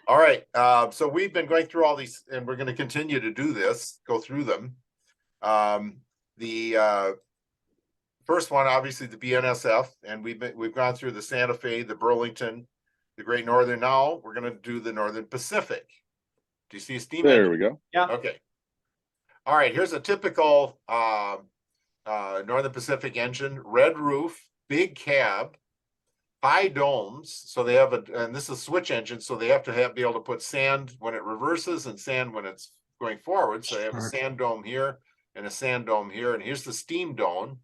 All right. So we've been going through all these, and we're going to continue to do this, go through them. The first one, obviously, the BNSF, and we've gone through the Santa Fe, the Burlington, the Great Northern. Now we're going to do the Northern Pacific. Do you see a steam There engine? we go. Yeah. Okay. All right. Here's a typical Northern Pacific engine: red roof, big cab, high domes. So they have and this is a switch engine, so they have to be able to put sand when it reverses and sand when it's going forward. So they have a sand dome here and a sand dome here, and here's the steam dome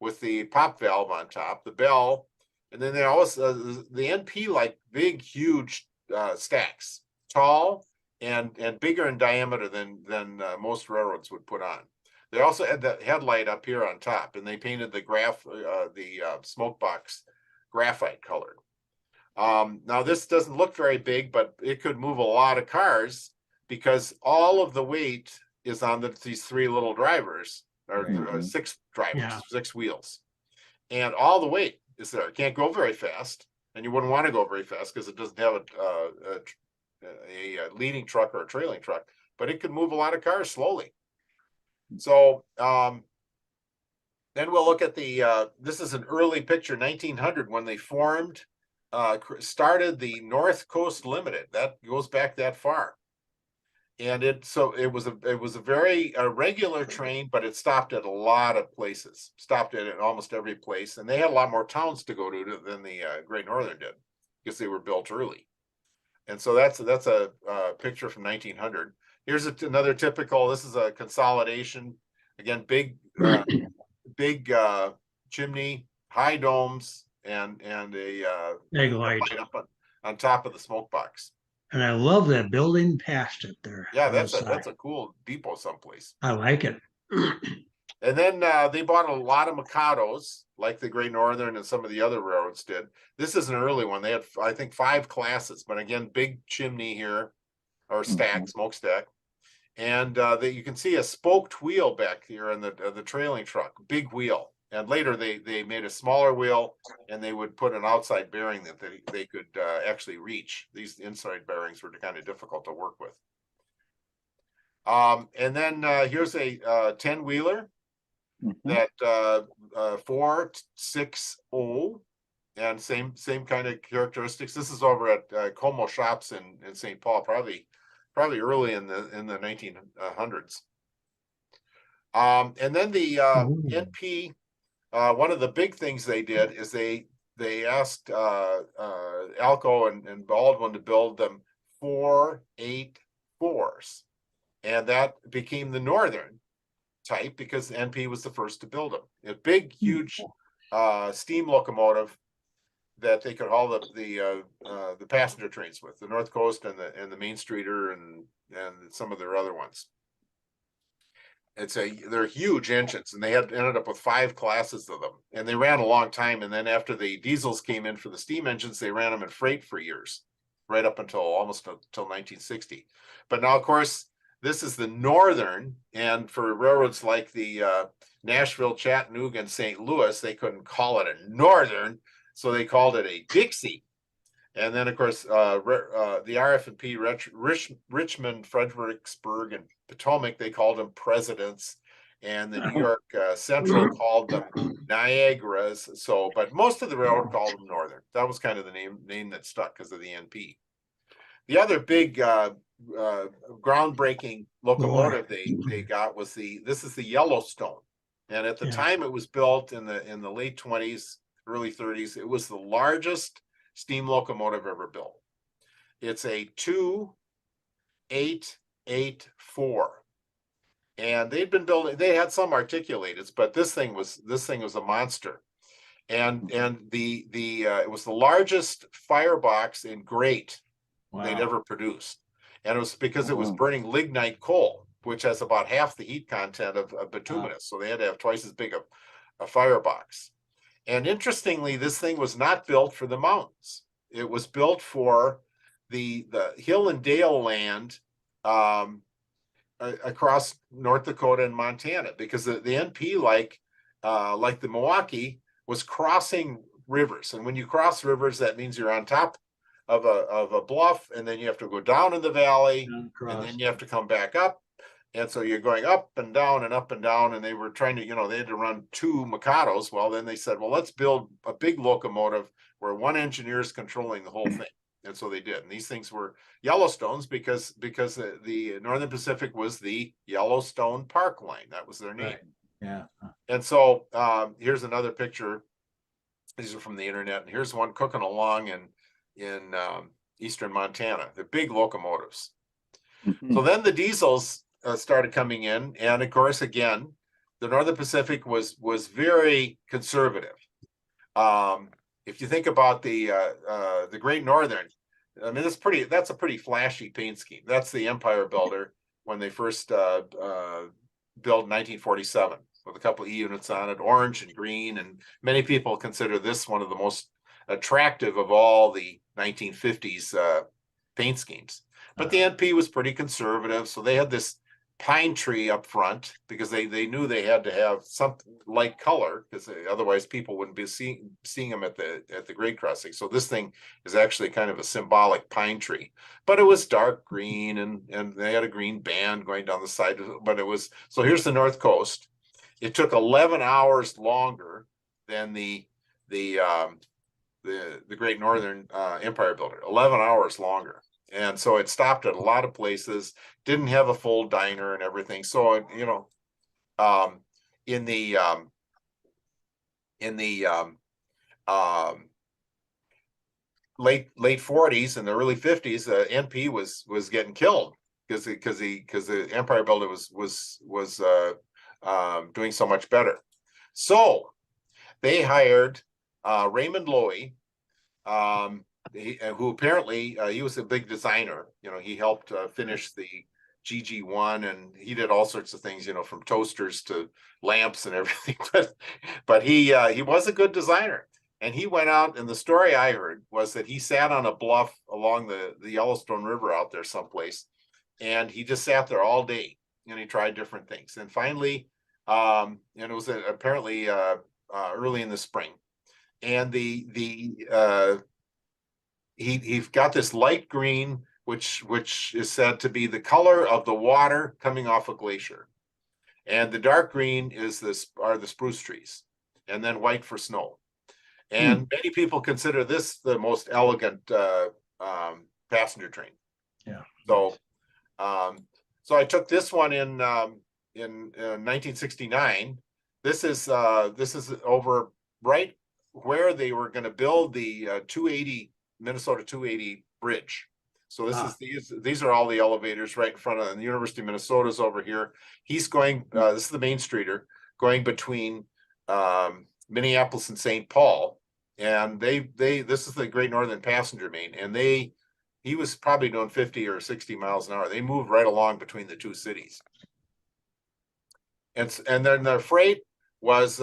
with the pop valve on top, the bell, and then they also the NP like big, huge stacks, tall and bigger in diameter than most railroads would put on. They also had the headlight up here on top, and they painted the smoke box graphite colored. Now this doesn't look very big, but it could move a lot of cars because all of the weight is on these three little drivers, or six drivers, six wheels, and all the weight is there. It can't go very fast, and you wouldn't want to go very fast because it doesn't have a leading truck or a trailing truck, but it could move a lot of cars slowly. So then we'll look at this is an early picture, 1900, when they started the North Coast Limited. That goes back that far. And it was a very regular train, but it stopped at a lot of places, stopped at almost every place. And they had a lot more towns to go to than the Great Northern did because they were built early. And so that's a picture from 1900. Here's another typical, this is a consolidation. Again, big chimney, high domes, and a Big light. up on top of the smoke box. And I love that building past it there. Yeah, that's a cool depot someplace. I like it. And then they bought a lot of Mikados, like the Great Northern and some of the other railroads did. This is an early one. They had, I think, 5 classes, but again, big chimney here, or stack, smokestack. And you can see a spoked wheel back here in the trailing truck, big wheel. And later they made a smaller wheel, and they would put an outside bearing that they could actually reach. These inside bearings were kind of difficult to work with. And then here's a 10-wheeler that 460, and same kind of characteristics. This is over at Como Shops in St. Paul, probably early in the 1900s. And then the NP, one of the big things they did is they asked Alco and Baldwin to build them 484s, and that became the Northern type because NP was the first to build them. A big, huge steam locomotive that they could haul the passenger trains with, the North Coast and the Main Streeter and some of their other ones. They're huge engines, and they ended up with 5 classes of them, and they ran a long time. And then after the diesels came in for the steam engines, they ran them in freight for years, right up until almost until 1960. But now, of course, this is the Northern, and for railroads like the Nashville, Chattanooga, and St. Louis, they couldn't call it a Northern, so they called it a Dixie. And then, of course, the RF&P, Richmond, Fredericksburg, and Potomac, they called them Presidents, and the New York Central called them Niagaras. So, but most of the railroad called them Northern. That was kind of the name that stuck because of the NP. The other big groundbreaking locomotive they got was this is the Yellowstone, and at the time it was built in the late 20s, early 30s. It was the largest steam locomotive ever built. It's a 2884, and they'd been building. They had some articulateds, but this thing was a monster. And it was the largest firebox in grate they'd ever produced, and it was because it was burning lignite coal, which has about half the heat content of bituminous. So they had to have twice as big a firebox. And interestingly, this thing was not built for the mountains. It was built for the hill and dale land across North Dakota and Montana, because the NP, like the Milwaukee, was crossing rivers. And when you cross rivers, that means you're on top of a bluff, and then you have to go down in the valley, Down and across. then you have to come back up. And so you're going up and down and up and down, and they were trying to, they had to run 2 Mikados. Well, then they said, well, let's build a big locomotive where one engineer is controlling the whole thing. And so they did. And these things were Yellowstones because the Northern Pacific was the Yellowstone Park Line. That was their name. Right. Yeah. And so here's another picture. These are from the internet. And here's one cooking along in eastern Montana. They're big locomotives. So then the diesels started coming in, and of course, again, the Northern Pacific was very conservative. If you think about the Great Northern, I mean, that's a pretty flashy paint scheme. That's the Empire Builder when they first built in 1947 with a couple of E units on it, orange and green, and many people consider this one of the most attractive of all the 1950s paint schemes. But the NP was pretty conservative, so they had this pine tree up front because they knew they had to have some light color because otherwise people wouldn't be seeing them at the grade crossing. So this thing is actually kind of a symbolic pine tree, but it was dark green and they had a green band going down the side. But it was, so here's the North Coast. It took 11 hours longer than the Great Northern Empire Builder. 11 hours longer. And so it stopped at a lot of places, didn't have a full diner and everything. So, in the late 40s and the early 50s, NP was getting killed because the Empire Builder was doing so much better. So they hired Raymond Loewy, who apparently he was a big designer. He helped finish the GG1, and he did all sorts of things, from toasters to lamps and everything. But he was a good designer. And he went out, and the story I heard was that he sat on a bluff along the Yellowstone River out there someplace, and he just sat there all day, and he tried different things. And finally, and it was apparently early in the spring, and he's got this light green, which is said to be the color of the water coming off a glacier, and the dark green are the spruce trees, and then white for snow. And many people consider this the most elegant passenger train. Yeah. So, so I took this one in 1969. This is over right where they were going to build the Minnesota 280 bridge. So these are all the elevators right in front of the University of Minnesota's over here. He's going. This is the main streeter going between Minneapolis and St. Paul, and this is the Great Northern Passenger Main, and he was probably doing 50 or 60 miles an hour. They moved right along between the two cities, and then the freight was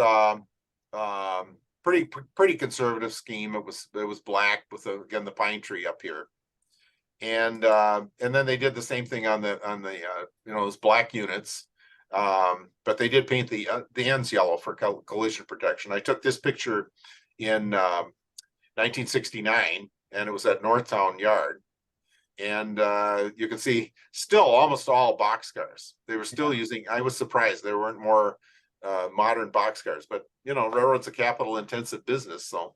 pretty conservative scheme. It was black with again the pine tree up here, and then they did the same thing on the those black units. But they did paint the ends yellow for collision protection. I took this picture in 1969, and it was at Northtown Yard. And you can see still almost all boxcars. They were still using, I was surprised there weren't more modern boxcars, but railroad's a capital intensive business. So,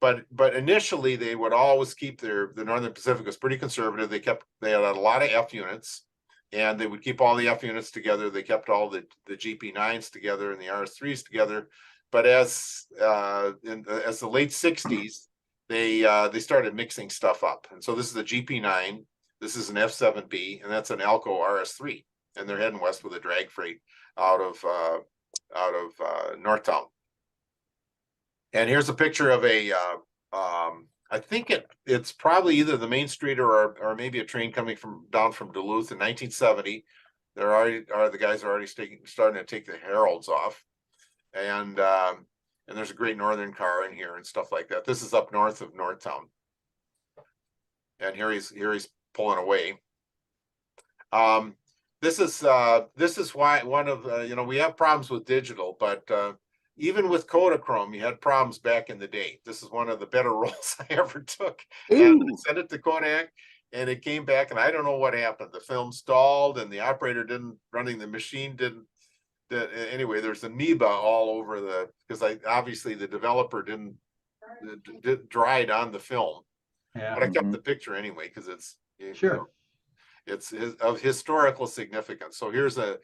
but initially they would always keep the Northern Pacific was pretty conservative. They had a lot of F units, and they would keep all the F units together. They kept all the GP9s together and the RS3s together. But as the late 60s, they started mixing stuff up. And so this is a GP9, this is an F7B, and that's an Alco RS3. And they're heading west with a drag freight out of Northtown. And here's a picture of I think it's probably either the main street or maybe a train coming down from Duluth in 1970. The guys are already starting to take the heralds off, and there's a Great Northern car in here and stuff like that. This is up north of Northtown, and here he's pulling away. This is why one of we have problems with digital, but even with Kodachrome, you had problems back in the day. This is one of the better rolls I ever took. And I Ooh. sent it to Kodak and it came back and I don't know what happened. The film stalled and the operator running the machine didn't. Anyway, there's amoeba all over because obviously the developer didn't dried on the film. Yeah. But I kept Mhm. the picture anyway because it's Sure. it's of historical significance. So here's a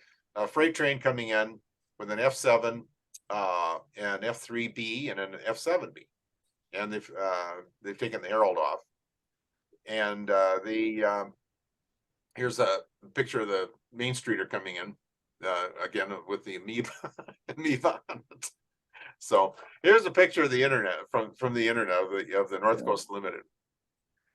freight train coming in with an F7, an F3B, and an F7B, and they've taken the herald off. And here's a picture of the Main Streeter coming in again with the amoeba on it. So here's a picture of the internet from the internet of the North Yeah. Coast Limited,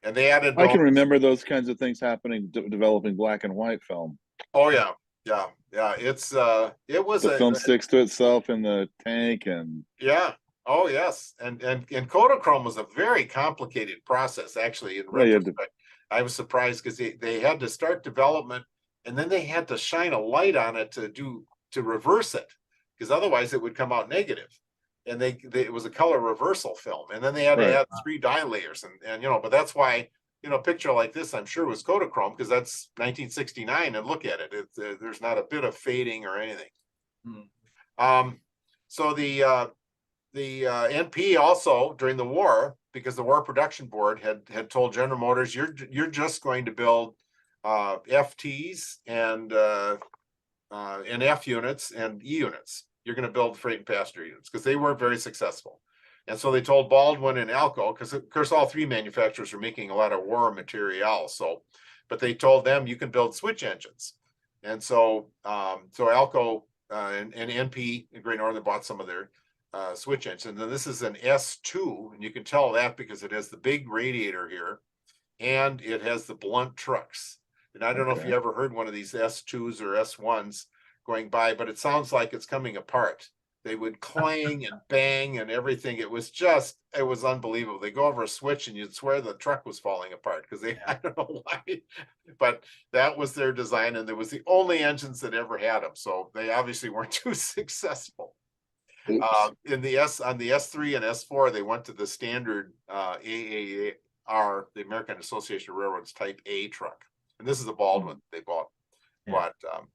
and they added. I can remember those kinds of things happening, developing black and white film. Oh yeah, yeah. It was The film sticks to itself in the tank, and yeah. Oh yes, and Kodachrome was a very complicated process. Actually, in yeah, you had to, retrospect, I was surprised because they had to start development, and then they had to shine a light on it to reverse it, because otherwise it would come out negative. And it was a color reversal film, and then they had to right. add 3 dye layers, and but that's why a picture like this I'm sure was Kodachrome because that's 1969, and look at it, there's not a bit of fading or anything. So the NP also during the war, because the War Production Board had told General Motors, you're just going to build FTs and F units and E units. You're going to build freight and passenger units because they weren't very successful. And so they told Baldwin and Alco, because of course all 3 manufacturers are making a lot of war material. So, but they told them you can build switch engines. And so Alco and NP, Great Northern, bought some of their switch engines. And then this is an S2, and you can tell that because it has the big radiator here, and it has the blunt trucks. And I don't know if you ever heard one of these S2s or S1s going by, but it sounds like it's coming apart. They would clang and bang and everything. It was unbelievable. They go over a switch and you'd swear the truck was falling apart because I don't know why, but that was their design. And it was the only engines that ever had them. So they obviously weren't too successful. On the S3 and S4, they went to the standard AAR, the American Association of Railroads Type A truck. And this is the Baldwin they bought. Yeah. But